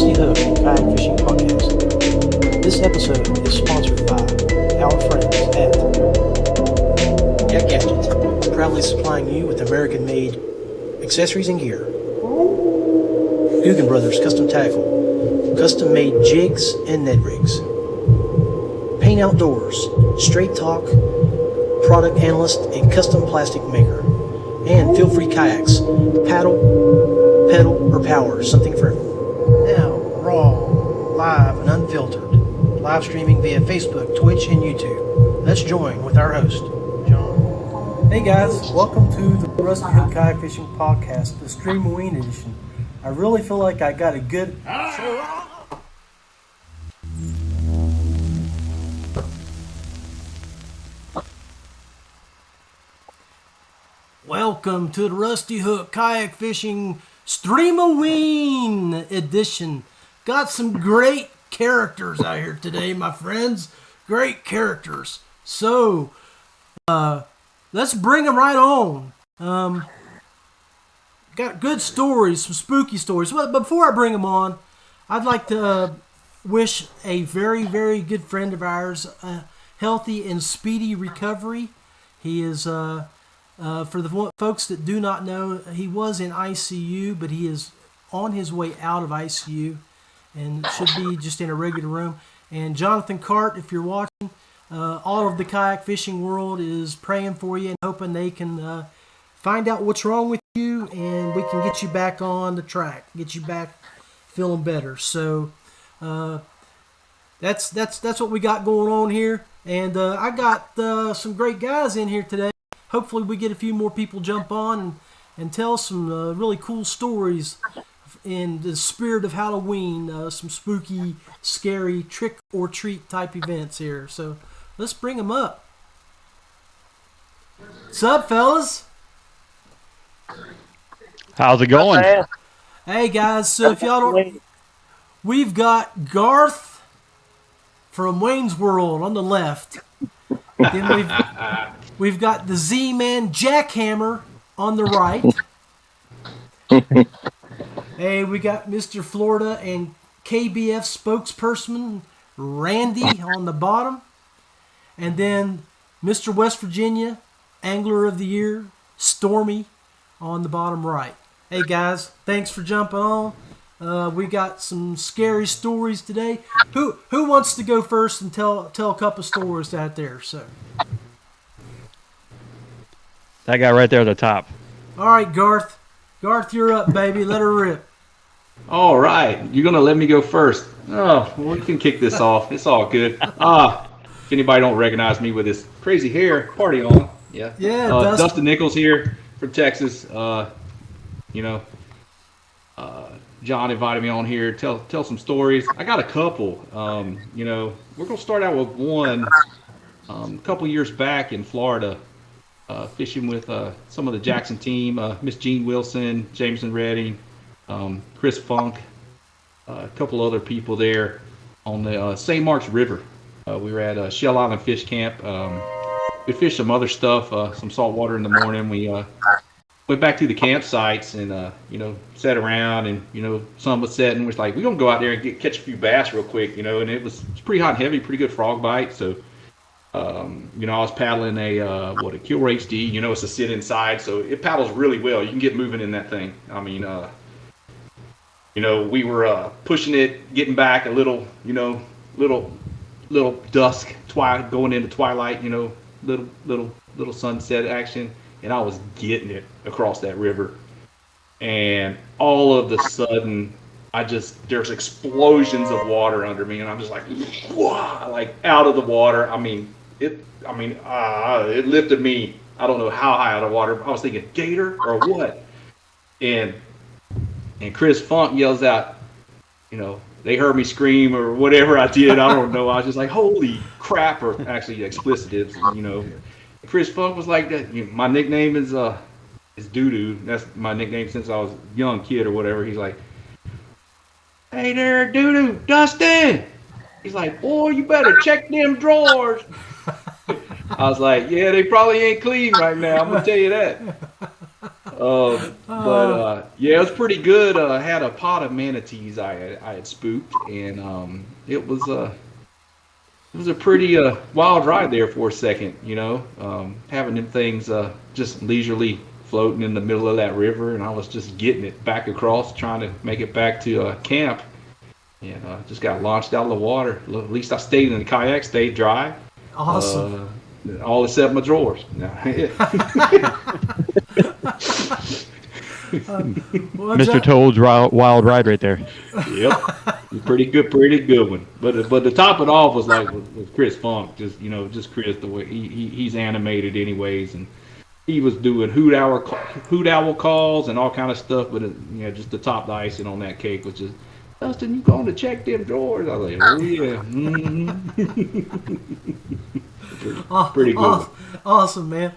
Rusty Hook Kayak Fishing Podcast. This episode is sponsored by our friends at Kayak Gadgets, proudly supplying you with American-made accessories and gear. Guggen Brothers Custom Tackle, custom-made jigs and Ned rigs. Paint Outdoors, straight talk, product analyst, and custom plastic maker. And Feel Free Kayaks, paddle, pedal, or power, something for everyone. Now, raw, live, and unfiltered, live streaming via Facebook, Twitch, and YouTube. Let's join with our host, John. Hey guys, welcome to the Rusty Hook Kayak Fishing Podcast, the Stream of Ween edition. I really feel like I got a good... Welcome to the Rusty Hook Kayak Fishing Stream of Ween edition. Got some great characters out here today, my friends. Great characters. So, let's bring them right on. Got good stories, some spooky stories. But before I bring them on, I'd like to wish a very, very good friend of ours a healthy and speedy recovery. He is... for the folks that do not know, he was in ICU, but he is on his way out of ICU and should be just in a regular room. And Jonathan Cart, if you're watching, all of the kayak fishing world is praying for you and hoping they can find out what's wrong with you and we can get you back on the track, get you back feeling better. So that's what we got going on here. And I got some great guys in here today. Hopefully we get a few more people jump on and tell some really cool stories in the spirit of Halloween, some spooky, scary trick-or-treat type events here. So let's bring them up. What's up, fellas? How's it going? Hey, guys. So if y'all don't... We've got Garth from Wayne's World on the left. Then we've got the Z-Man Jackhammer on the right. Hey, we got Mr. Florida and KBF spokesperson Randy on the bottom. And then Mr. West Virginia, Angler of the Year, Stormy on the bottom right. Hey guys, thanks for jumping on. We got some scary stories today. Who wants to go first and tell a couple stories out there? So that guy right there at the top. All right, Garth. Garth, you're up, baby. Let her rip. All right. You're going to let me go first. Oh, well, we can kick this off. It's all good. If anybody don't recognize me with this crazy hair, party on. Yeah. Yeah, Dustin Nicholas here from Texas. John invited me on here to tell some stories. I got a couple. We're going to start out with one. A couple years back in Florida, fishing with some of the Jackson team, Miss Jean Wilson, Jameson Redding, Chris Funk, a couple other people there on the St. Mark's River. We were at Shell Island Fish Camp. We fished some other stuff, some salt water in the morning. We went back to the campsites and, sat around and, sun was setting. We're like, we're going to go out there and catch a few bass real quick, and it was pretty hot and heavy, pretty good frog bite. So, I was paddling a Kilroy HD, it's a sit inside, so it paddles really well. You can get moving in that thing. I mean, we were pushing it, getting back a little dusk, going into twilight, little sunset action, and I was getting it across that river. And all of a sudden, there's explosions of water under me, and I'm just like, whoa, like out of the water. It lifted me, I don't know how high out of water. I was thinking, gator or what? And Chris Funk yells out, they heard me scream or whatever I did. I don't know. I was just like, holy crap, or actually explicitives, Chris Funk was like that. My nickname is Doo-Doo. That's my nickname since I was a young kid or whatever. He's like, hey there, Doo-Doo, Dustin. He's like, boy, you better check them drawers. I was like, yeah, they probably ain't clean right now. I'm going to tell you that. Yeah, it was pretty good. I had a pot of manatees I had spooked, and it was a pretty wild ride there for a second. Having them things just leisurely floating in the middle of that river, and I was just getting it back across, trying to make it back to camp, and just got launched out of the water. At least I stayed in the kayak, stayed dry. Awesome. All except my drawers. Well, Mr. Toad's wild ride right there. Yep, pretty good one. But the top it off was like with Chris Funk, just Chris, the way he's animated anyways, and he was doing hoot owl calls and all kind of stuff. But just to top the icing on that cake was just, Dustin, you going to check them drawers? I was like, oh yeah. Pretty good. Awesome, man.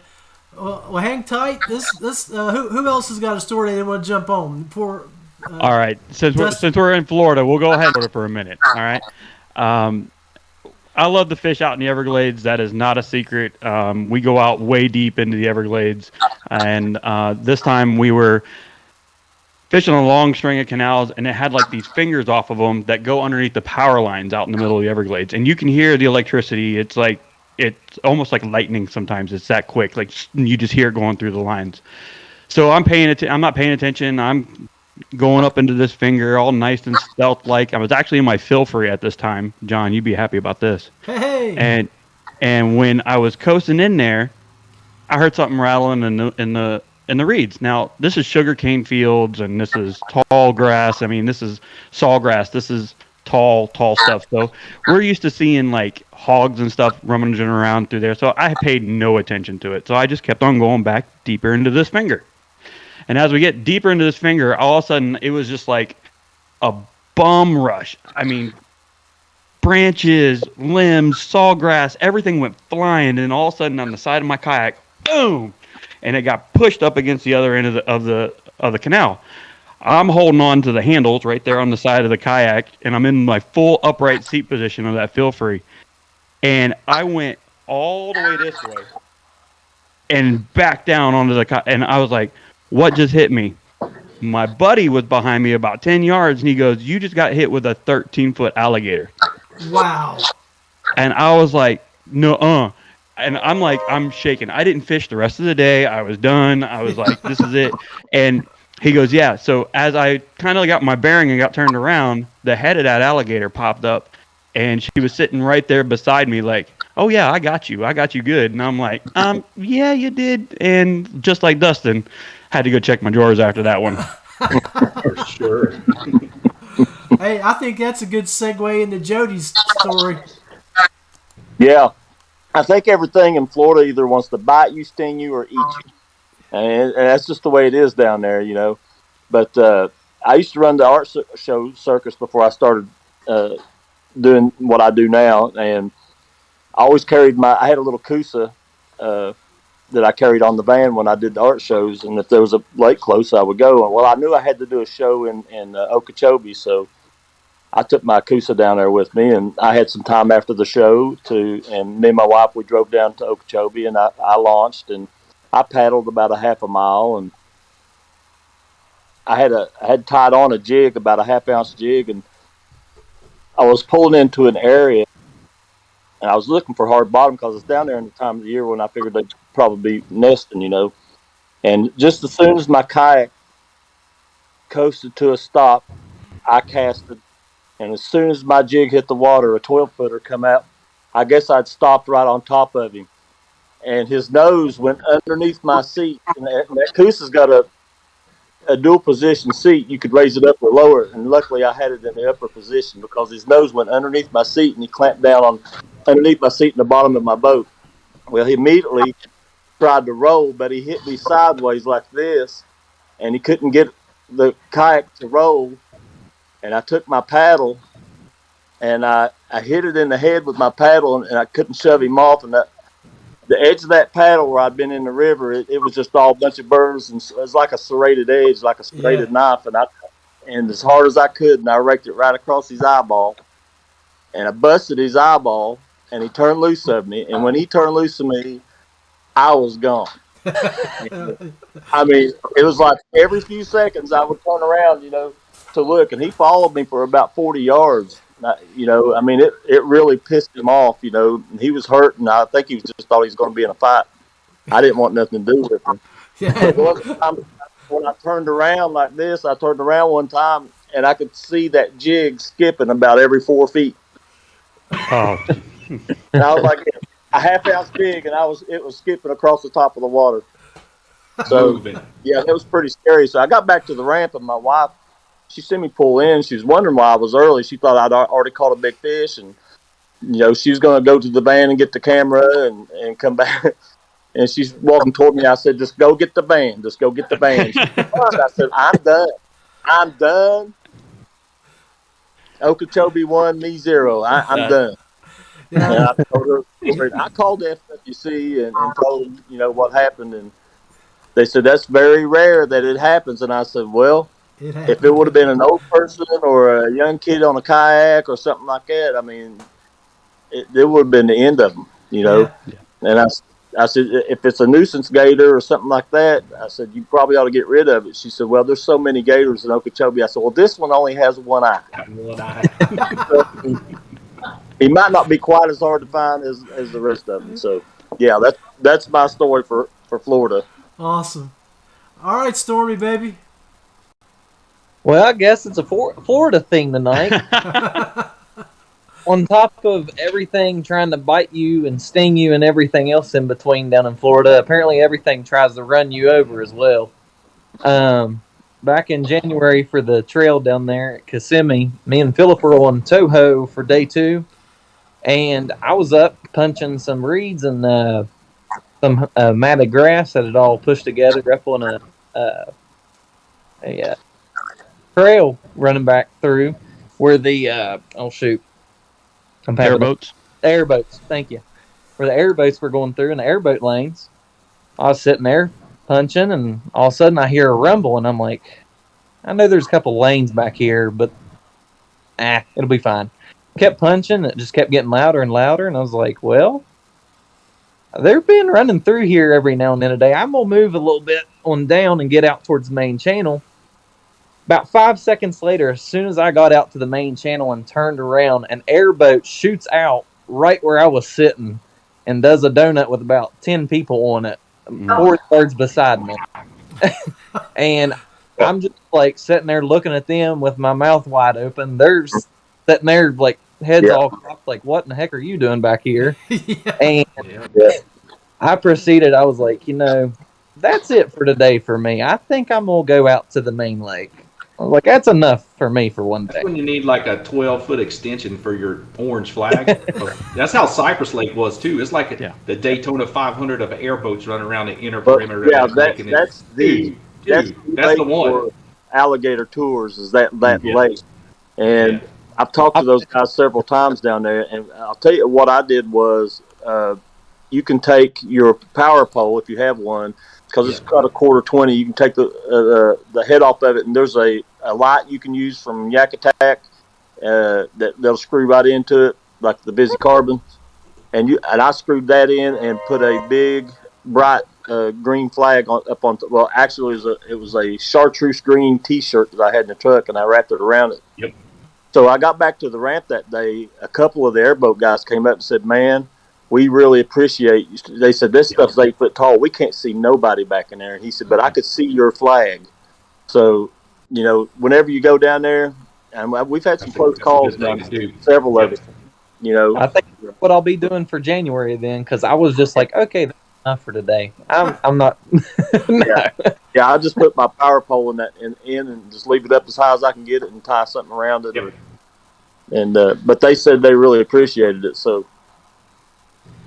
Well, hang tight. Who else has got a story they want to jump on before? All right, since we're in Florida, we'll go ahead for a minute. All right. I love to fish out in the Everglades. That is not a secret. We go out way deep into the Everglades, and this time we were fishing a long string of canals, and it had like these fingers off of them that go underneath the power lines out in the middle of the Everglades, and you can hear the electricity. It's almost like lightning sometimes. It's that quick. Like you just hear it going through the lines. So I'm not paying attention. I'm going up into this finger all nice and stealth-like. I was actually in my Filfrey at this time. John, you'd be happy about this. Hey. And when I was coasting in there, I heard something rattling in the reeds. Now, this is sugarcane fields, and this is tall grass. I mean, this is sawgrass. This is tall stuff. So we're used to seeing like hogs and stuff rummaging around through there. So I paid no attention to it. So I just kept on going back deeper into this finger. And as we get deeper into this finger, all of a sudden it was just like a bum rush. I mean, branches, limbs, sawgrass, everything went flying. And all of a sudden on the side of my kayak, boom, and it got pushed up against the other end of the canal. I'm holding on to the handles right there on the side of the kayak, and I'm in my full upright seat position of that Filfrey. And I went all the way this way and back down onto the kayak. And I was like, what just hit me? My buddy was behind me about 10 yards, and he goes, you just got hit with a 13-foot alligator. Wow. And I was like, no. And I'm shaking. I didn't fish the rest of the day. I was done. I was like, this is it. And he goes, yeah. So as I kind of got my bearing and got turned around, the head of that alligator popped up, and she was sitting right there beside me like, oh, yeah, I got you good. And I'm like, yeah, you did. And just like Dustin, had to go check my drawers after that one. For sure. Hey, I think that's a good segue into Jody's story. Yeah. I think everything in Florida either wants to bite you, sting you, or eat you. And that's just the way it is down there, But I used to run the art show circus before I started doing what I do now. And I always carried I had a little Coosa that I carried on the van when I did the art shows. And if there was a lake close, I would go. And, well, I knew I had to do a show in Okeechobee, so I took my Coosa down there with me, and I had some time after the show and me and my wife, we drove down to Okeechobee, and I launched, and I paddled about a half a mile, and I had tied on a jig, about a half-ounce jig, and I was pulling into an area, and I was looking for hard bottom because it's down there in the time of the year when I figured they'd probably be nesting, And just as soon as my kayak coasted to a stop, I casted. And as soon as my jig hit the water, a 12-footer come out. I guess I'd stopped right on top of him. And his nose went underneath my seat. And that Coosa's got a dual position seat. You could raise it up or lower it. And luckily I had it in the upper position because his nose went underneath my seat and he clamped down underneath my seat in the bottom of my boat. Well, he immediately tried to roll, but he hit me sideways like this. And he couldn't get the kayak to roll. And I took my paddle, and I hit it in the head with my paddle, and I couldn't shove him off. And the edge of that paddle where I'd been in the river, it was just all a bunch of burrs, and it was like a serrated edge, like a serrated knife. And as hard as I could, and I raked it right across his eyeball. And I busted his eyeball, and he turned loose of me. And when he turned loose of me, I was gone. I mean, it was like every few seconds I would turn around, to look, and he followed me for about 40 yards. I mean, it really pissed him off, and he was hurt, and I think he just thought he was going to be in a fight. I didn't want nothing to do with him. But one time, when I turned around like this, I turned around one time, and I could see that jig skipping about every 4 feet. Oh, And I was like a half-ounce jig, and it was skipping across the top of the water. So, yeah, that was pretty scary. So I got back to the ramp, and my wife, she seen me pull in. She was wondering why I was early. She thought I'd already caught a big fish, and, she was going to go to the van and get the camera and come back. And she's walking toward me. I said, just go get the van. Just go get the van. I said, I'm done. I'm done. Okeechobee 1, me 0. I'm done. Yeah. And I called the FWC and told them, what happened. And they said, that's very rare that it happens. And I said, well, if it would have been an old person or a young kid on a kayak or something like that, I mean, it would have been the end of them, Yeah. And I said, if it's a nuisance gator or something like that, I said, you probably ought to get rid of it. She said, well, there's so many gators in Okeechobee. I said, well, this one only has one eye. He might not be quite as hard to find as the rest of them. So, yeah, that's my story for Florida. Awesome. All right, Stormy, baby. Well, I guess it's a Florida thing tonight. On top of everything trying to bite you and sting you and everything else in between down in Florida, apparently everything tries to run you over as well. Back in January for the trail down there at Kissimmee, me and Philip were on Toho for day 2, and I was up punching some reeds and some matted grass that had all pushed together up on a trail running back through where the airboats. Airboats, thank you. Where the airboats were going through in the airboat lanes. I was sitting there punching, and all of a sudden I hear a rumble, and I'm like, I know there's a couple lanes back here, but it'll be fine. Kept punching, it just kept getting louder and louder, and I was like, well, they've been running through here every now and then a day. I'm going to move a little bit on down and get out towards the main channel. About 5 seconds later, as soon as I got out to the main channel and turned around, an airboat shoots out right where I was sitting and does a donut with about 10 people on it, 4 yards beside me. And I'm just like sitting there looking at them with my mouth wide open. They're sitting there like heads all cropped, like, what in the heck are you doing back here? And I proceeded, I was like, that's it for today for me. I think I'm going to go out to the main lake. I was like, that's enough for me for one day. That's when you need like a 12-foot extension for your orange flag. That's how Cypress Lake was too. It's like the Daytona 500 of airboats running around the inner perimeter. Yeah, that's the one. Alligator tours is that lake, and I've talked to those guys several times down there. And I'll tell you what I did was, you can take your power pole if you have one. Because it's got a .20, you can take the head off of it, and there's a light you can use from Yak Attack that'll screw right into it, like the Busy Carbon. And I screwed that in and put a big, bright green flag up on. Well, actually, it was a chartreuse green T-shirt that I had in the truck, and I wrapped it around it. Yep. So I got back to the ramp that day. A couple of the airboat guys came up and said, "Man, we really appreciate you." They said, this stuff's 8 foot tall. We can't see nobody back in there. And he said, but I could see your flag. So, whenever you go down there, and we've had some close calls, several of it. I think that's what I'll be doing for January then, because I was just like, okay, that's enough for today. I'm not. No. Yeah, I just put my power pole in and just leave it up as high as I can get it and tie something around it. Yep. But they said they really appreciated it. So.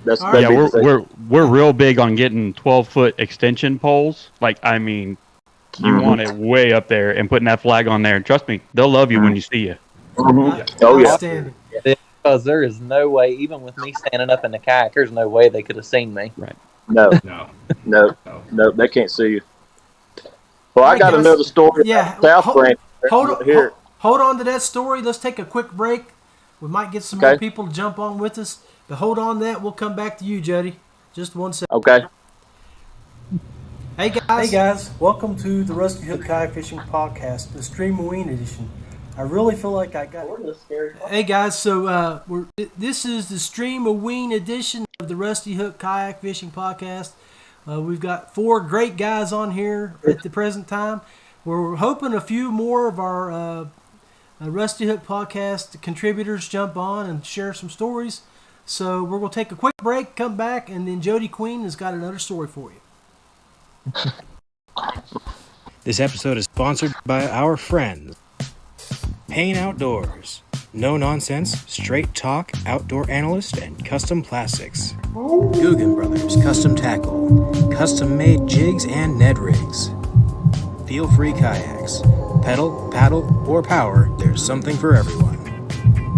We're real big on getting 12-foot extension poles. Like, I mean, you want it way up there and putting that flag on there. And trust me, they'll love you when you see you. Oh yeah. Because there is no way, even with me standing up in the kayak, there's no way they could have seen me. Right. No, they can't see you. Well, I got another story. Yeah. South Branch. Hold on to that story. Let's take a quick break. We might get some more people to jump on with us. But hold on that. We'll come back to you, Jody. Just 1 second. Okay. Hey guys, welcome to the Rusty Hook Kayak Fishing Podcast, the Stream Ween edition. I really feel like I got it. Hey guys, so this is the Stream of Ween edition of the Rusty Hook Kayak Fishing Podcast. We've got 4 great guys on here at the present time. We're hoping a few more of our Rusty Hook Podcast contributors jump on and share some stories. So we're going to take a quick break, come back, and then Jody Queen has got another story for you. This episode is sponsored by our friends, Payne Outdoors. No nonsense, straight talk, outdoor analyst, and custom plastics. Guggen Brothers Custom Tackle, custom made jigs and Ned rigs. Feel free kayaks. Pedal, paddle, or power, there's something for everyone.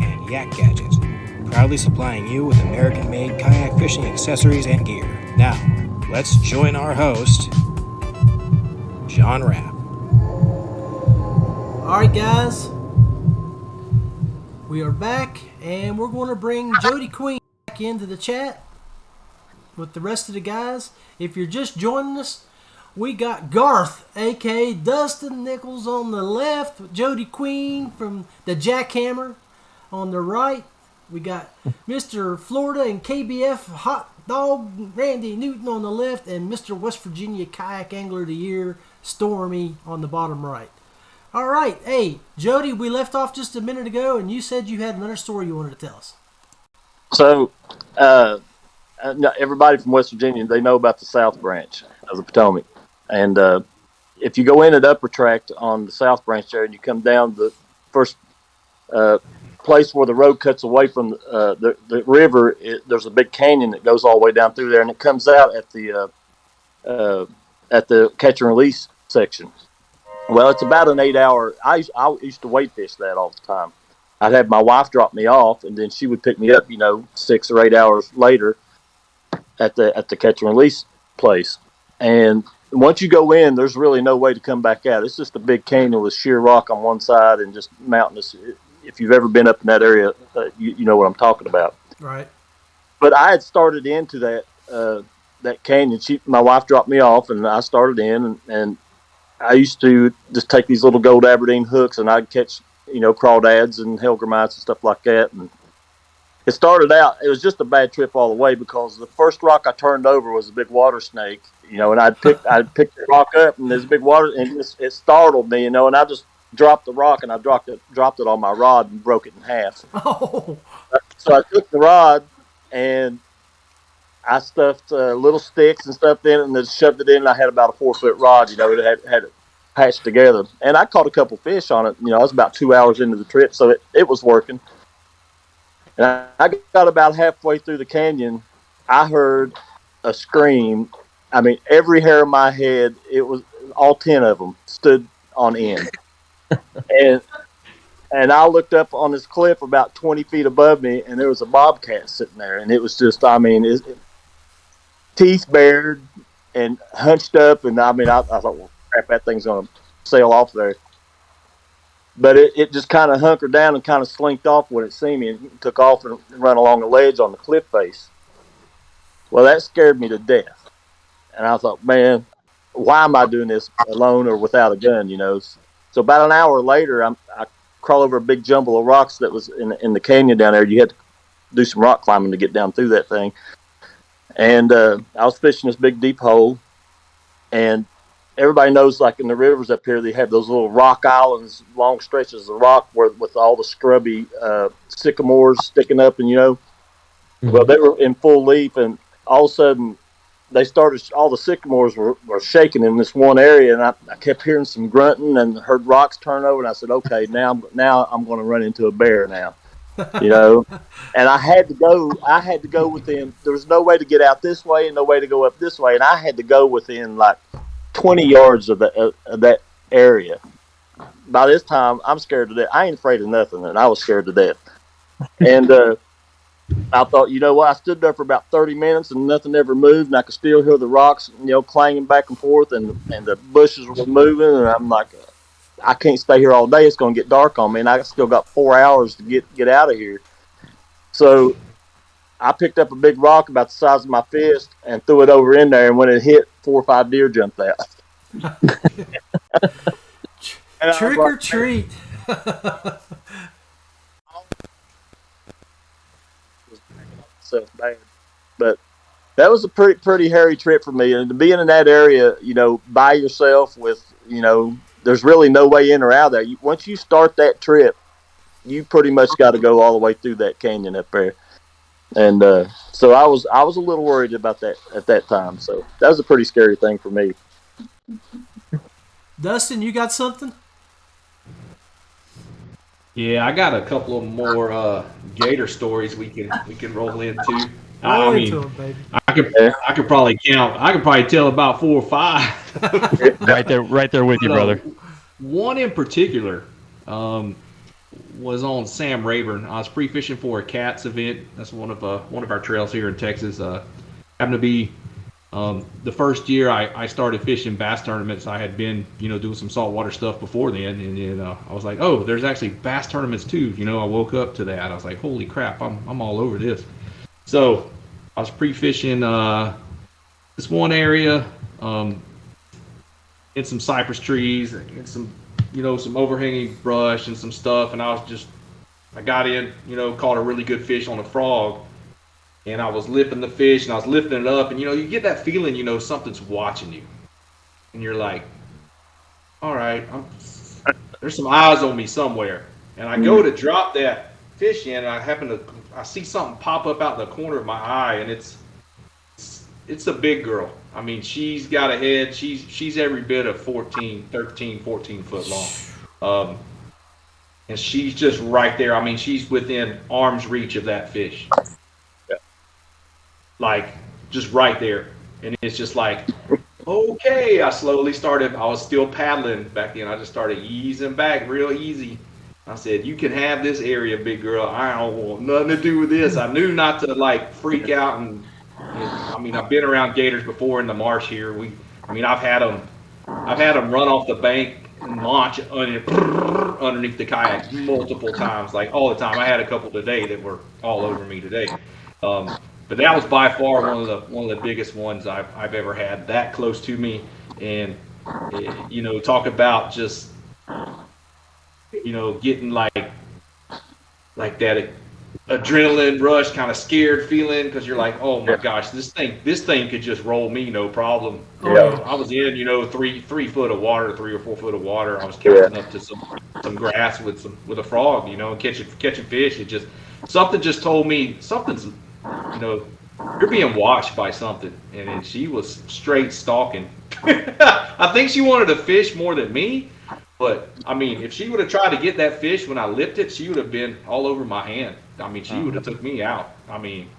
And Yak Gadget, proudly supplying you with American-made kayak fishing accessories and gear. Now, let's join our host, John Rapp. All right, guys. We are back, and we're going to bring Jody Queen back into the chat with the rest of the guys. If you're just joining us, we got Garth, a.k.a. Dustin Nicholas, on the left, with Jody Queen from the Jackhammer on the right. We got Mr. Florida and KBF Hot Dog Randy Newton on the left, and Mr. West Virginia Kayak Angler of the Year Stormy on the bottom right. All right, hey, Jody, we left off just a minute ago, and you said you had another story you wanted to tell us. So, everybody from West Virginia, they know about the South Branch of the Potomac. And if you go in at Upper Tract on the South Branch there and you come down the first place where the road cuts away from the river, there's a big canyon that goes all the way down through there, and it comes out at the catch and release section. Well, it's about an 8-hour. I used to weight fish that all the time. I'd have my wife drop me off, and then she would pick me up, 6 or 8 hours later at the catch and release place. And once you go in, there's really no way to come back out. It's just a big canyon with sheer rock on one side and just mountainous. If you've ever been up in that area, you know what I'm talking about. Right. But I had started into that canyon. My wife dropped me off, and I started in, and I used to just take these little gold Aberdeen hooks, and I'd catch, crawdads and hellgrammites and stuff like that. And it started out, it was just a bad trip all the way, because the first rock I turned over was a big water snake, and I'd pick the rock up, and there's a big water, and it startled me, and I just dropped the rock, and I dropped it on my rod and broke it in half. Oh. So I took the rod, and I stuffed little sticks and stuff in it, and then shoved it in, and I had about a 4-foot rod, that had it patched together. And I caught a couple fish on it. I was about 2 hours into the trip, so it was working. And I got about halfway through the canyon, I heard a scream. I mean, every hair in my head, it was all 10 of them stood on end. And I looked up on this cliff about 20 feet above me, and there was a bobcat sitting there. And it was just, teeth bared and hunched up. And I thought, well, crap, that thing's going to sail off there. But it just kind of hunkered down and kind of slinked off when it seen me, and took off and run along the ledge on the cliff face. Well, that scared me to death. And I thought, man, why am I doing this alone or without a gun, So about an hour later, I crawl over a big jumble of rocks that was in the canyon down there. You had to do some rock climbing to get down through that thing. And I was fishing this big deep hole, and everybody knows, like in the rivers up here, they have those little rock islands, long stretches of rock with all the scrubby sycamores sticking up, and well, they were in full leaf, and all of a sudden all the sycamores were shaking in this one area, and I kept hearing some grunting and heard rocks turn over, and I said, okay, now I'm going to run into a bear now. And I had to go within, there was no way to get out this way and no way to go up this way, and I had to go within like 20 yards of that area. By this time, I'm scared to death. I ain't afraid of nothing, and I was scared to death. And I thought, what? I stood there for about 30 minutes, and nothing ever moved, and I could still hear the rocks, clanging back and forth, and the bushes were moving, and I'm like, I can't stay here all day. It's going to get dark on me, and I still got 4 hours to get out of here. So I picked up a big rock about the size of my fist and threw it over in there, and when it hit 4 or 5 deer jumped out. And Trick or treat. So bad. But that was a pretty hairy trip for me. And to be in that area, by yourself with, there's really no way in or out of there. Once you start that trip, you pretty much got to go all the way through that canyon up there. And so I was a little worried about that at that time. So that was a pretty scary thing for me. Dustin, you got something? Yeah, I got a couple of more gator stories we can roll into. Roll into them, baby. I could probably count. I could probably tell about 4 or 5. Right there with you, brother. One in particular was on Sam Rayburn. I was pre-fishing for a cats event. That's one of our trails here in Texas. Happened to be the first year I started fishing bass tournaments. I had been doing some saltwater stuff before then, and I was like, oh, there's actually bass tournaments too. I woke up to that. I was like, holy crap, I'm all over this. So I was pre-fishing this one area in some cypress trees and some some overhanging brush and some stuff, and I got in, caught a really good fish on a frog, and I was lifting the fish and I was lifting it up, and you get that feeling, something's watching you, and you're like, all right, there's some eyes on me somewhere, and I go to drop that fish in, and I see something pop up out in the corner of my eye, and it's a big girl. I mean, she's got a head. She's every bit of 13, 14 foot long. And she's just right there. I mean, she's within arm's reach of that fish. Yeah. Like, just right there. And it's just like, okay. I was still paddling back then. I just started easing back real easy. I said, you can have this area, big girl. I don't want nothing to do with this. I knew not to freak out and I mean, I've been around gators before in the marsh here. I've had them run off the bank and launch underneath the kayak multiple times, like all the time. I had a couple today that were all over me today. But that was by far one of the biggest ones I've ever had that close to me. And talk about just getting like that adrenaline rush, kind of scared feeling, because you're like, oh my gosh, this thing could just roll me, no problem. I was in 3 foot of water, 3 or 4 foot of water. I was casting up to some grass with a frog, catching fish. It just something just told me something's you're being watched by something, and then she was straight stalking. I think she wanted to fish more than me. But, I mean, if she would have tried to get that fish when I lifted, she would have been all over my hand. I mean, she would have took me out. I mean,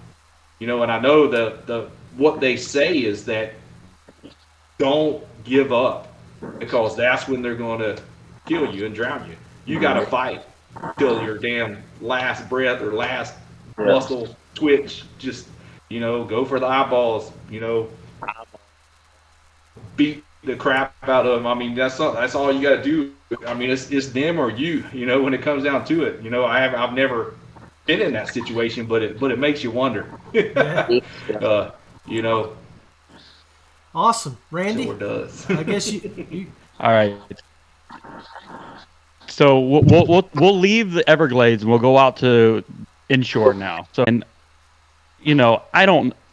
and I know the what they say is that don't give up, because that's when they're going to kill you and drown you. You got to fight till your damn last breath or last muscle twitch. Just, go for the eyeballs, beat the crap out of them. I mean, that's all you got to do. I mean, it's them or you, when it comes down to it. I've never been in that situation, but it makes you wonder. Awesome, Randy. Sure does. I guess you. All right. So we'll leave the Everglades and we'll go out to inshore now. So, and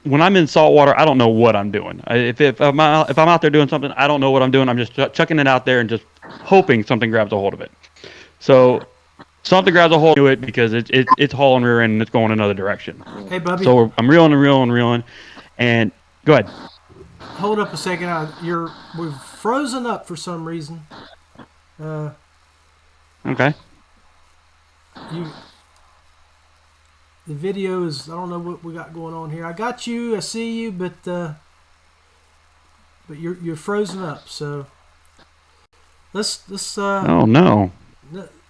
when I'm in saltwater, I don't know what I'm doing. If I'm out there doing something, I don't know what I'm doing. I'm just chucking it out there and just hoping something grabs a hold of it. So something grabs a hold of it because it's hauling rear end and it's going another direction. Hey, Bubby. So I'm reeling and reeling and reeling. And go ahead. Hold up a second. We've frozen up for some reason. Okay. The video is, I don't know what we got going on here. I got you, I see you, but you're frozen up. So let's oh no.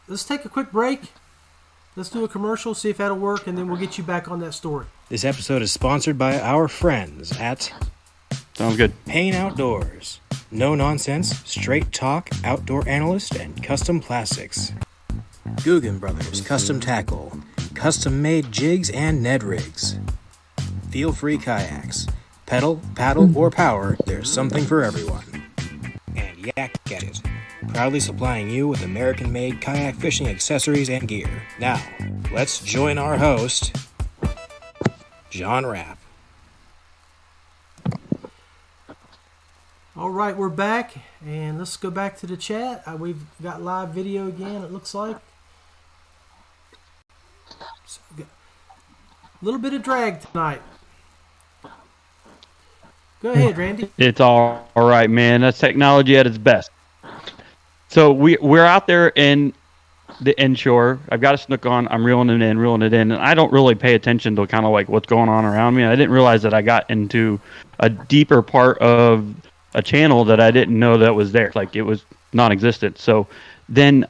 Let's take a quick break. Let's do a commercial, see if that'll work, and then we'll get you back on that story. This episode is sponsored by our friends at Sounds good. Payne Outdoors. No nonsense, straight talk, outdoor analyst, and custom plastics. Guggen Brothers Custom Tackle. Custom-made jigs and Ned rigs. Feel-free kayaks. Pedal, paddle, or power, there's something for everyone. And Yak Gadget, proudly supplying you with American-made kayak fishing accessories and gear. Now, let's join our host, John Rapp. All right, we're back, and let's go back to the chat. We've got live video again, it looks like. So, a little bit of drag tonight. Go ahead, Randy. It's all right, man. That's technology at its best. So we're out there in the inshore. I've got a snook on. I'm reeling it in, and I don't really pay attention to kind of like what's going on around me. I didn't realize that I got into a deeper part of a channel that I didn't know that was there. Like it was non-existent. So then